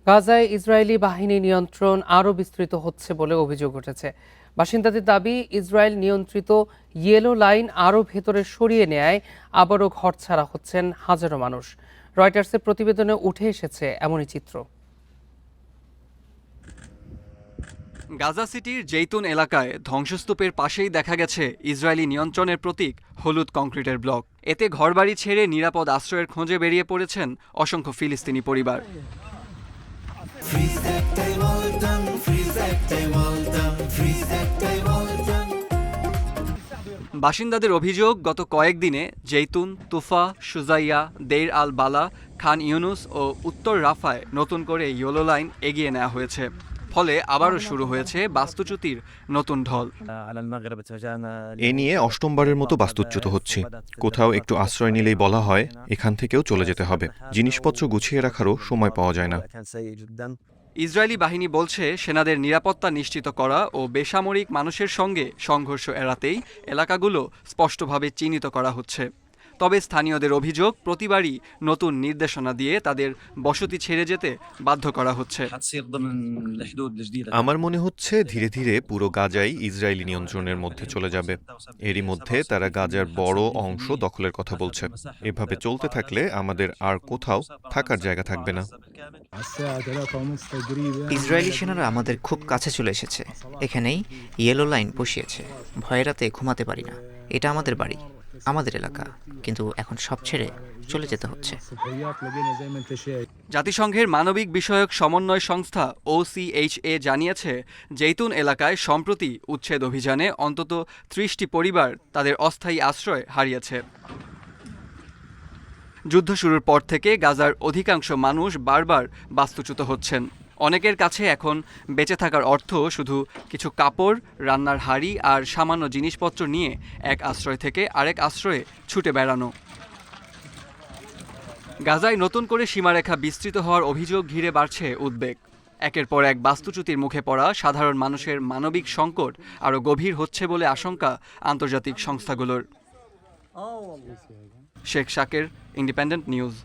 গাজায় ইসরায়েলি বাহিনী নিয়ন্ত্রণ আরও বিস্তৃত হচ্ছে বলে অভিযোগ উঠেছে। বাসিন্দাদের দাবি, ইসরায়েল নিয়ন্ত্রিত ইয়েলো লাইন আরও ভেতরে সরিয়ে নেয় আবারও ঘরছাড়া হচ্ছেন হাজারো মানুষ। রয়টার্সের প্রতিবেদনে উঠে এসেছে এমনই চিত্র। গাজা সিটির জেইতুন এলাকায় ধ্বংসস্তূপের পাশেই দেখা গেছে ইসরায়েলি নিয়ন্ত্রণের প্রতীক হলুদ কংক্রিটের ব্লক। এতে ঘরবাড়ি ছেড়ে নিরাপদ আশ্রয়ের খোঁজে বেরিয়ে পড়েছেন অসংখ্য ফিলিস্তিনি পরিবার। বাসিন্দাদের অভিযোগ, গত কয়েকদিনে জেইতুন, তুফা, সুজাইয়া, দেইর আল বালা, খান ইউনুস ও উত্তর রাফায় নতুন করে ইয়েলো লাইন এগিয়ে নেওয়া হয়েছে। ফলে আবারও শুরু হয়েছে বাস্তুচ্যুতির নতুন ঢল। এ নিয়ে অষ্টমবারের মতো বাস্তুচ্যুত হচ্ছি। কোথাও একটু আশ্রয় নিলেই বলা হয় এখান থেকেও চলে যেতে হবে। জিনিসপত্র গুছিয়ে রাখারও সময় পাওয়া যায় না। ইসরায়েলি বাহিনী বলছে, সেনাদের নিরাপত্তা নিশ্চিত করা ও বেসামরিক মানুষের সঙ্গে সংঘর্ষ এড়াতেই এলাকাগুলো স্পষ্টভাবে চিহ্নিত করা হচ্ছে। তবে স্থানীয়দের অভিযোগ, প্রতিবারই নতুন নির্দেশনা দিয়ে তাদের বসতি ছেড়ে যেতে বাধ্য করা হচ্ছে। আমার মনে হচ্ছে ধীরে ধীরে পুরো গাজাই ইসরায়েলি নিয়ন্ত্রণের মধ্যে চলে যাবে। এরই মধ্যে তারা গাজার বড় অংশ দখলের কথা বলছে। এভাবে চলতে থাকলে আমাদের আর কোথাও থাকার জায়গা থাকবে না। ইসরায়েলি সেনারা আমাদের খুব কাছে চলে এসেছে। এখানেই ইয়েলো লাইন বসিয়েছে। ভয়ে রাতে ঘুমাতে পারি না। এটা আমাদের বাড়ি, আমাদের এলাকা, কিন্তু এখন সব ছেড়ে চলে যেতে হচ্ছে। জাতিসংঘের মানবিক বিষয়ক সমন্বয় সংস্থা OCHA জানিয়েছে, জেইতুন এলাকায় সম্প্রতি উচ্ছেদ অভিযানে অন্তত 30টি পরিবার তাদের অস্থায়ী আশ্রয় হারিয়েছে। যুদ্ধ শুরুর পর থেকে গাজার অধিকাংশ মানুষ বারবার বাস্তুচ্যুত হচ্ছেন। অনেকের কাছে এখন বেঁচে থাকার অর্থ শুধু কিছু কাপড়, রান্নার হাঁড়ি আর সামান্য জিনিসপত্র নিয়ে এক আশ্রয় থেকে আরেক আশ্রয়ে ছুটে বেড়ানো। গাজায় নতুন করে সীমারেখা বিস্তৃত হওয়ার অভিযোগ ঘিরে বাড়ছে উদ্বেগ। একের পর এক বাস্তুচ্যুতির মুখে পড়া সাধারণ মানুষের মানবিক সংকট আরও গভীর হচ্ছে বলে আশঙ্কা আন্তর্জাতিক সংস্থাগুলোর। শেখ শাকের, ইন্ডিপেন্ডেন্ট নিউজ।